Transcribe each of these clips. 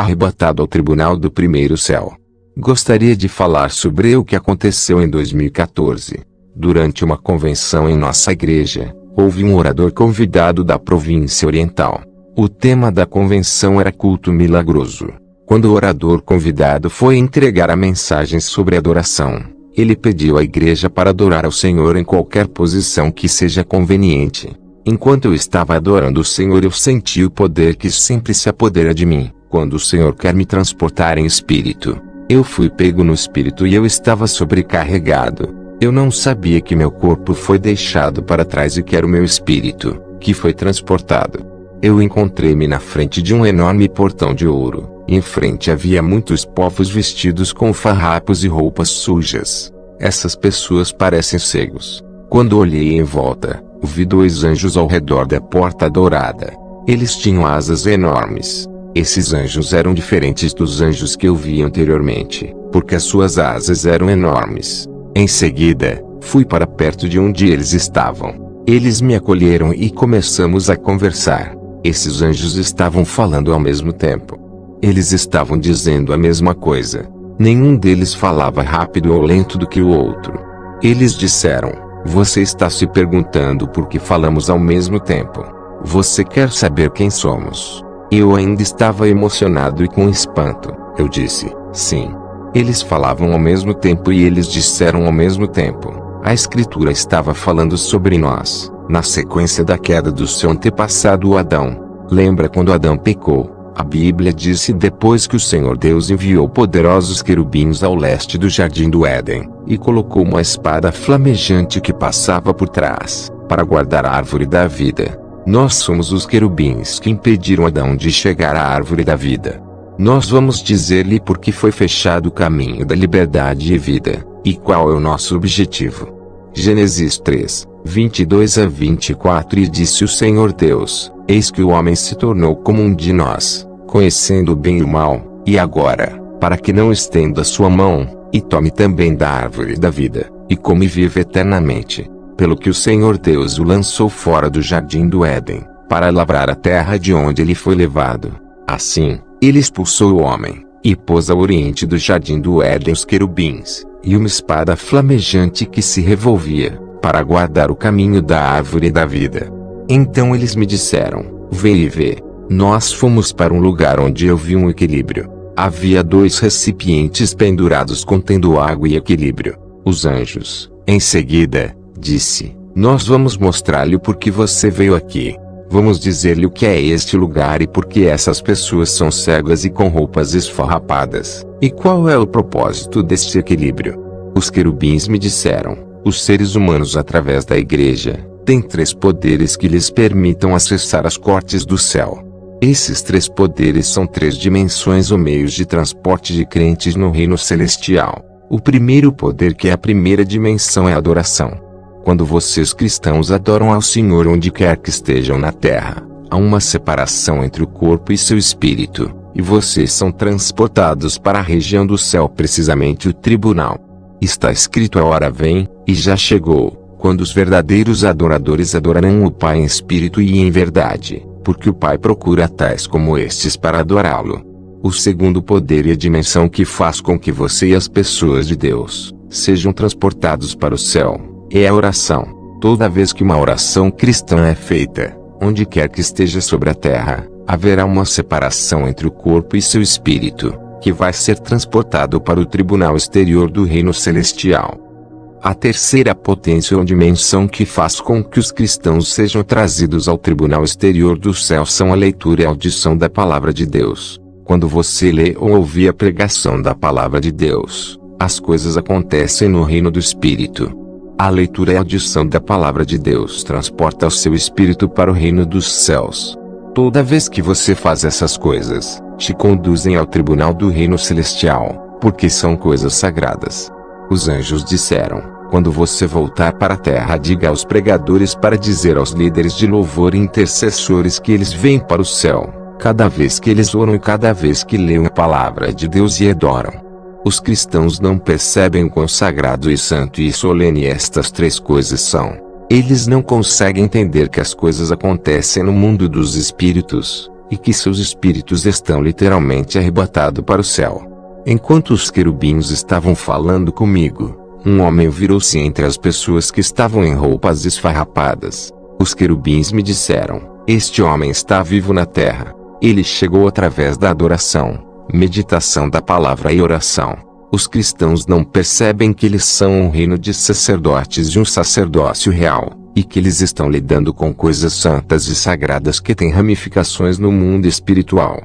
arrebatado ao tribunal do primeiro céu. Gostaria de falar sobre o que aconteceu em 2014. Durante uma convenção em nossa igreja, houve um orador convidado da província oriental. O tema da convenção era culto milagroso. Quando o orador convidado foi entregar a mensagem sobre adoração, ele pediu à igreja para adorar ao Senhor em qualquer posição que seja conveniente. Enquanto eu estava adorando o Senhor, eu senti o poder que sempre se apodera de mim, quando o Senhor quer me transportar em espírito. Eu fui pego no espírito e eu estava sobrecarregado. Eu não sabia que meu corpo foi deixado para trás e que era o meu espírito, que foi transportado. Eu encontrei-me na frente de um enorme portão de ouro. Em frente havia muitos povos vestidos com farrapos e roupas sujas. Essas pessoas parecem cegos. Quando olhei em volta, vi 2 anjos ao redor da porta dourada. Eles tinham asas enormes. Esses anjos eram diferentes dos anjos que eu vi anteriormente, porque as suas asas eram enormes. Em seguida, fui para perto de onde eles estavam. Eles me acolheram e começamos a conversar. Esses anjos estavam falando ao mesmo tempo. Eles estavam dizendo a mesma coisa. Nenhum deles falava rápido ou lento do que o outro. Eles disseram: "Você está se perguntando por que falamos ao mesmo tempo. Você quer saber quem somos?" Eu ainda estava emocionado e com espanto. Eu disse: "Sim." Eles falavam ao mesmo tempo e eles disseram ao mesmo tempo: "A Escritura estava falando sobre nós, na sequência da queda do seu antepassado Adão. Lembra quando Adão pecou? A Bíblia disse depois que o Senhor Deus enviou poderosos querubins ao leste do jardim do Éden, e colocou uma espada flamejante que passava por trás, para guardar a árvore da vida. Nós somos os querubins que impediram Adão de chegar à árvore da vida. Nós vamos dizer-lhe por que foi fechado o caminho da liberdade e vida, e qual é o nosso objetivo." Gênesis 3, 22 a 24. E disse o Senhor Deus: "Eis que o homem se tornou como um de nós, conhecendo o bem e o mal, e agora, para que não estenda sua mão, e tome também da árvore da vida, e come e viva eternamente. Pelo que o Senhor Deus o lançou fora do jardim do Éden, para lavrar a terra de onde ele foi levado. Assim, ele expulsou o homem, e pôs ao oriente do jardim do Éden os querubins, e uma espada flamejante que se revolvia, para guardar o caminho da árvore da vida. Então eles me disseram: "Vem e vê." Nós fomos para um lugar onde eu vi um equilíbrio. Havia 2 recipientes pendurados contendo água e equilíbrio. Os anjos, em seguida, disse: "Nós vamos mostrar-lhe por que você veio aqui. Vamos dizer-lhe o que é este lugar e por que essas pessoas são cegas e com roupas esfarrapadas. E qual é o propósito deste equilíbrio?" Os querubins me disseram: "Os seres humanos, através da igreja, têm 3 poderes que lhes permitam acessar as cortes do céu. Esses 3 poderes são 3 dimensões ou meios de transporte de crentes no reino celestial. O primeiro poder, que é a primeira dimensão, é a adoração. Quando vocês cristãos adoram ao Senhor onde quer que estejam na terra, há uma separação entre o corpo e seu espírito, e vocês são transportados para a região do céu, precisamente o tribunal. Está escrito: "A hora vem, e já chegou, quando os verdadeiros adoradores adorarão o Pai em espírito e em verdade, porque o Pai procura tais como estes para adorá-lo." O segundo poder e a dimensão que faz com que você e as pessoas de Deus sejam transportados para o céu é a oração. Toda vez que uma oração cristã é feita, onde quer que esteja sobre a terra, haverá uma separação entre o corpo e seu espírito, que vai ser transportado para o tribunal exterior do reino celestial. A terceira potência ou dimensão que faz com que os cristãos sejam trazidos ao tribunal exterior do céu são a leitura e a audição da palavra de Deus. Quando você lê ou ouve a pregação da palavra de Deus, as coisas acontecem no reino do espírito. A leitura e a audição da palavra de Deus transporta o seu espírito para o reino dos céus. Toda vez que você faz essas coisas, te conduzem ao tribunal do reino celestial, porque são coisas sagradas. Os anjos disseram: "Quando você voltar para a terra, diga aos pregadores para dizer aos líderes de louvor e intercessores que eles vêm para o céu, cada vez que eles oram e cada vez que leem a palavra de Deus e adoram." Os cristãos não percebem o quão sagrado e santo e solene estas 3 coisas são. Eles não conseguem entender que as coisas acontecem no mundo dos espíritos, e que seus espíritos estão literalmente arrebatados para o céu. Enquanto os querubins estavam falando comigo, um homem virou-se entre as pessoas que estavam em roupas esfarrapadas. Os querubins me disseram: este homem está vivo na terra. Ele chegou através da adoração, meditação da palavra e oração. Os cristãos não percebem que eles são um reino de sacerdotes de um sacerdócio real, e que eles estão lidando com coisas santas e sagradas que têm ramificações no mundo espiritual.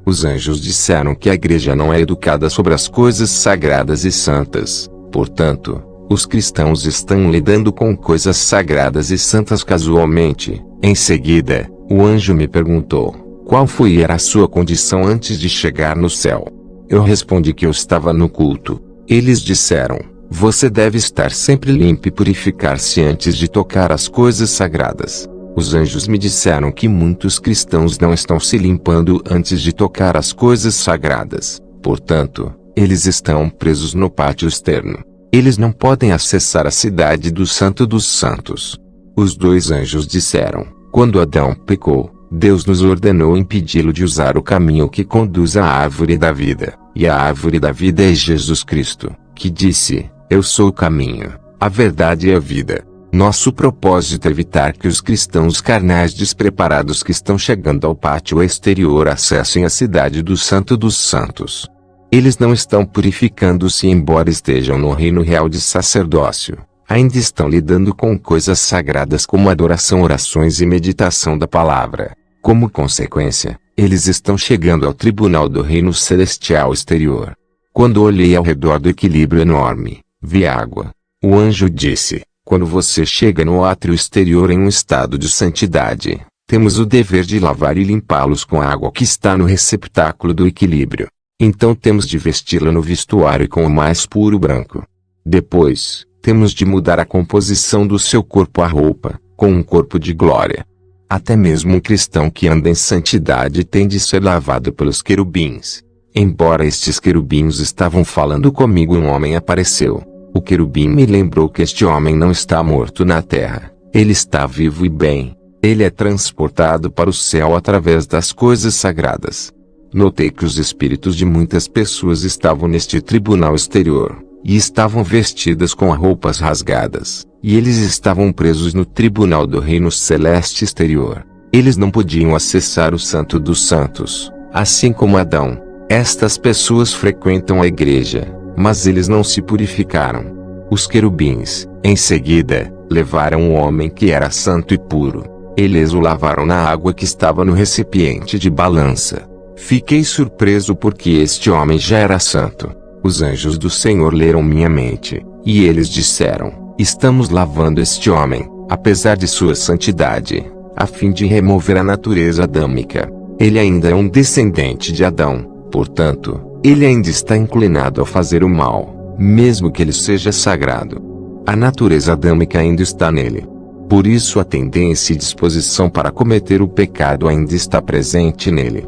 Os anjos disseram que a igreja não é educada sobre as coisas sagradas e santas. Portanto, os cristãos estão lidando com coisas sagradas e santas casualmente. Em seguida, o anjo me perguntou: qual foi e era a sua condição antes de chegar no céu? Eu respondi que eu estava no culto. Eles disseram: você deve estar sempre limpo e purificar-se antes de tocar as coisas sagradas. Os anjos me disseram que muitos cristãos não estão se limpando antes de tocar as coisas sagradas. Portanto, eles estão presos no pátio externo. Eles não podem acessar a cidade do Santo dos Santos. Os dois anjos disseram: quando Adão pecou, Deus nos ordenou impedi-lo de usar o caminho que conduz à árvore da vida. E a árvore da vida é Jesus Cristo, que disse: eu sou o caminho, a verdade e a vida. Nosso propósito é evitar que os cristãos carnais despreparados que estão chegando ao pátio exterior acessem a cidade do Santo dos Santos. Eles não estão purificando-se embora estejam no reino real de sacerdócio. Ainda estão lidando com coisas sagradas como adoração, orações e meditação da palavra. Como consequência, eles estão chegando ao tribunal do reino celestial exterior. Quando olhei ao redor do equilíbrio enorme, vi água. O anjo disse: quando você chega no átrio exterior em um estado de santidade, temos o dever de lavar e limpá-los com a água que está no receptáculo do equilíbrio. Então temos de vesti-lo no vestuário com o mais puro branco. Depois, temos de mudar a composição do seu corpo à roupa, com um corpo de glória. Até mesmo um cristão que anda em santidade tem de ser lavado pelos querubins. Embora estes querubins estavam falando comigo, um homem apareceu. O querubim me lembrou que este homem não está morto na terra. Ele está vivo e bem. Ele é transportado para o céu através das coisas sagradas. Notei que os espíritos de muitas pessoas estavam neste tribunal exterior, e estavam vestidas com roupas rasgadas, e eles estavam presos no tribunal do reino celeste exterior. Eles não podiam acessar o Santo dos Santos, assim como Adão. Estas pessoas frequentam a igreja, mas eles não se purificaram. Os querubins, em seguida, levaram um homem que era santo e puro. Eles o lavaram na água que estava no recipiente de balança. Fiquei surpreso porque este homem já era santo. Os anjos do Senhor leram minha mente, e eles disseram: estamos lavando este homem, apesar de sua santidade, a fim de remover a natureza adâmica. Ele ainda é um descendente de Adão, portanto, ele ainda está inclinado a fazer o mal, mesmo que ele seja sagrado. A natureza adâmica ainda está nele. Por isso a tendência e disposição para cometer o pecado ainda está presente nele.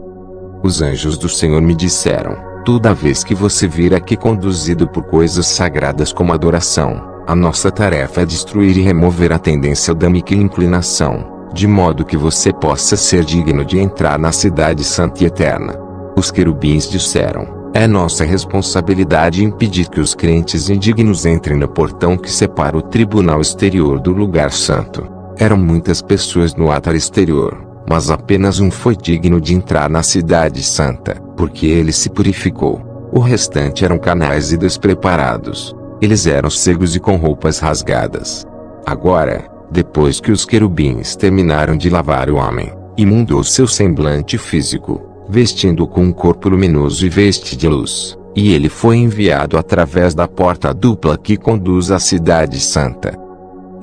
Os anjos do Senhor me disseram: toda vez que você vir aqui conduzido por coisas sagradas como adoração, a nossa tarefa é destruir e remover a tendência adâmica e inclinação, de modo que você possa ser digno de entrar na cidade santa e eterna. Os querubins disseram: é nossa responsabilidade impedir que os crentes indignos entrem no portão que separa o tribunal exterior do lugar santo. Eram muitas pessoas no átrio exterior, mas apenas um foi digno de entrar na cidade santa, porque ele se purificou. O restante eram canais e despreparados. Eles eram cegos e com roupas rasgadas. Agora, depois que os querubins terminaram de lavar o homem, e mudou seu semblante físico, vestindo-o com um corpo luminoso e veste de luz, e ele foi enviado através da porta dupla que conduz à cidade santa.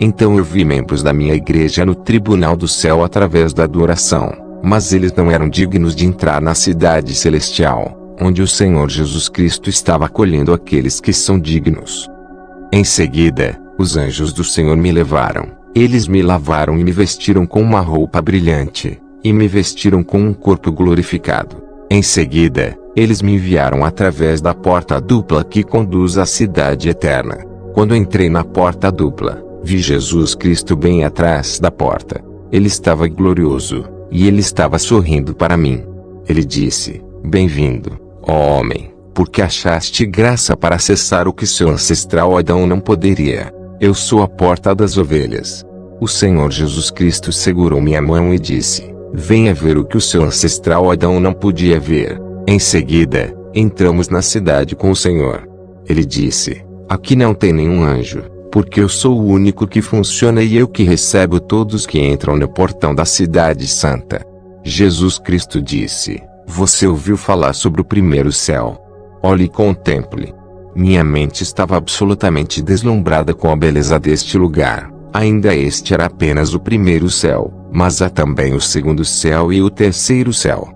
Então eu vi membros da minha igreja no tribunal do céu através da adoração, mas eles não eram dignos de entrar na cidade celestial, onde o Senhor Jesus Cristo estava acolhendo aqueles que são dignos. Em seguida, os anjos do Senhor me levaram. Eles me lavaram e me vestiram com uma roupa brilhante, e me vestiram com um corpo glorificado. Em seguida, eles me enviaram através da porta dupla que conduz à cidade eterna. Quando entrei na porta dupla, vi Jesus Cristo bem atrás da porta. Ele estava glorioso, e ele estava sorrindo para mim. Ele disse: Bem-vindo, ó homem, porque achaste graça para acessar o que seu ancestral Adão não poderia. Eu sou a porta das ovelhas. O Senhor Jesus Cristo segurou minha mão e disse: Venha ver o que o seu ancestral Adão não podia ver. Em seguida, entramos na cidade com o Senhor. Ele disse: Aqui não tem nenhum anjo, porque eu sou o único que funciona e eu que recebo todos que entram no portão da cidade santa. Jesus Cristo disse: Você ouviu falar sobre o primeiro céu? Olhe e contemple. Minha mente estava absolutamente deslumbrada com a beleza deste lugar. Ainda este era apenas o primeiro céu, mas há também o segundo céu e o terceiro céu.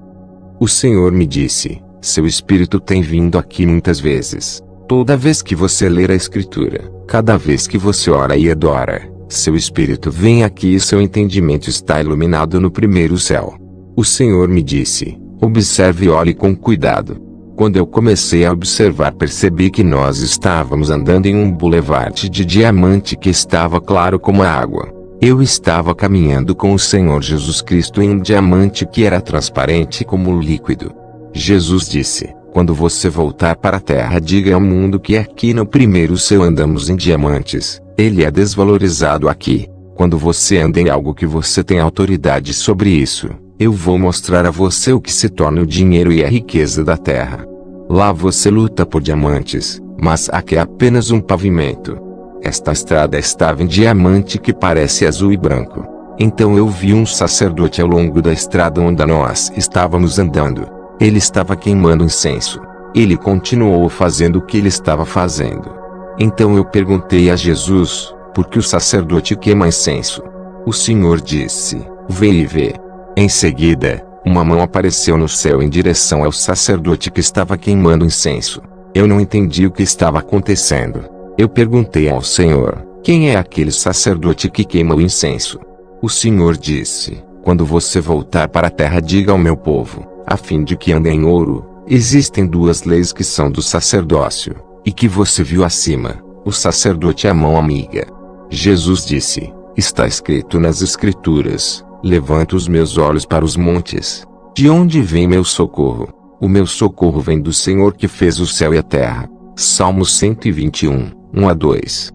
O Senhor me disse: Seu espírito tem vindo aqui muitas vezes. Toda vez que você ler a Escritura, cada vez que você ora e adora, seu espírito vem aqui e seu entendimento está iluminado no primeiro céu. O Senhor me disse: Observe e olhe com cuidado. Quando eu comecei a observar, percebi que nós estávamos andando em um boulevard de diamante que estava claro como a água. Eu estava caminhando com o Senhor Jesus Cristo em um diamante que era transparente como líquido. Jesus disse: Quando você voltar para a terra, diga ao mundo que aqui no primeiro céu andamos em diamantes. Ele é desvalorizado aqui. Quando você anda em algo que você tem autoridade sobre isso, eu vou mostrar a você o que se torna o dinheiro e a riqueza da terra. Lá você luta por diamantes, mas aqui é apenas um pavimento. Esta estrada estava em diamante que parece azul e branco. Então eu vi um sacerdote ao longo da estrada onde nós estávamos andando. Ele estava queimando incenso. Ele continuou fazendo o que ele estava fazendo. Então eu perguntei a Jesus: por que o sacerdote queima incenso? O Senhor disse: Vê e vê. Em seguida, uma mão apareceu no céu em direção ao sacerdote que estava queimando incenso. Eu não entendi o que estava acontecendo. Eu perguntei ao Senhor: quem é aquele sacerdote que queima o incenso? O Senhor disse: quando você voltar para a terra, diga ao meu povo, a fim de que andem em ouro. Existem duas leis que são do sacerdócio, e que você viu acima: o sacerdote e a mão amiga. Jesus disse: está escrito nas Escrituras: levanto os meus olhos para os montes. De onde vem meu socorro? O meu socorro vem do Senhor que fez o céu e a terra. Salmos 121, 1-2.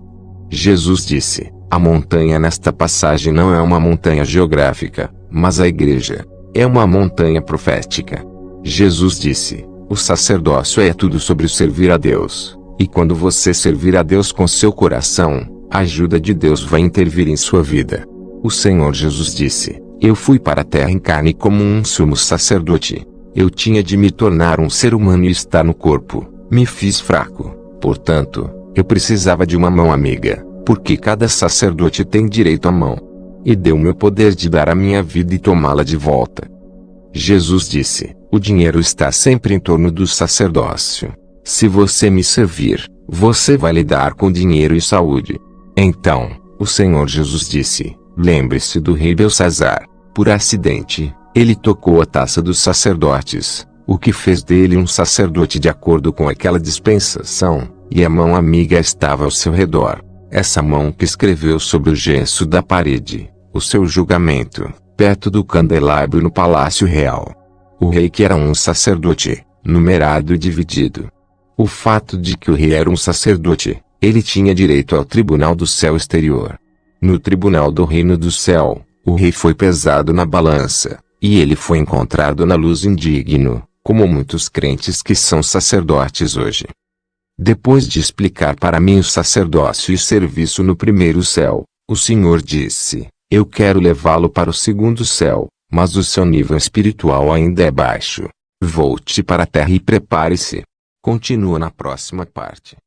Jesus disse: a montanha nesta passagem não é uma montanha geográfica, mas a igreja. É uma montanha profética. Jesus disse: o sacerdócio é tudo sobre o servir a Deus. E quando você servir a Deus com seu coração, a ajuda de Deus vai intervir em sua vida. O Senhor Jesus disse: eu fui para a terra em carne como um sumo sacerdote. Eu tinha de me tornar um ser humano e estar no corpo. Me fiz fraco. Portanto, eu precisava de uma mão amiga, porque cada sacerdote tem direito à mão. E deu-me o poder de dar a minha vida e tomá-la de volta. Jesus disse: o dinheiro está sempre em torno do sacerdócio. Se você me servir, você vai lidar com dinheiro e saúde. Então, o Senhor Jesus disse: lembre-se do rei Belsazar. Por acidente, ele tocou a taça dos sacerdotes, o que fez dele um sacerdote de acordo com aquela dispensação, e a mão amiga estava ao seu redor. Essa mão que escreveu sobre o gesso da parede, o seu julgamento, perto do candelabro no palácio real. O rei que era um sacerdote, numerado e dividido. O fato de que o rei era um sacerdote, ele tinha direito ao tribunal do céu exterior. No tribunal do reino do céu, o rei foi pesado na balança, e ele foi encontrado na luz indigno, como muitos crentes que são sacerdotes hoje. Depois de explicar para mim o sacerdócio e serviço no primeiro céu, o Senhor disse: eu quero levá-lo para o segundo céu, mas o seu nível espiritual ainda é baixo. Volte para a terra e prepare-se. Continua na próxima parte.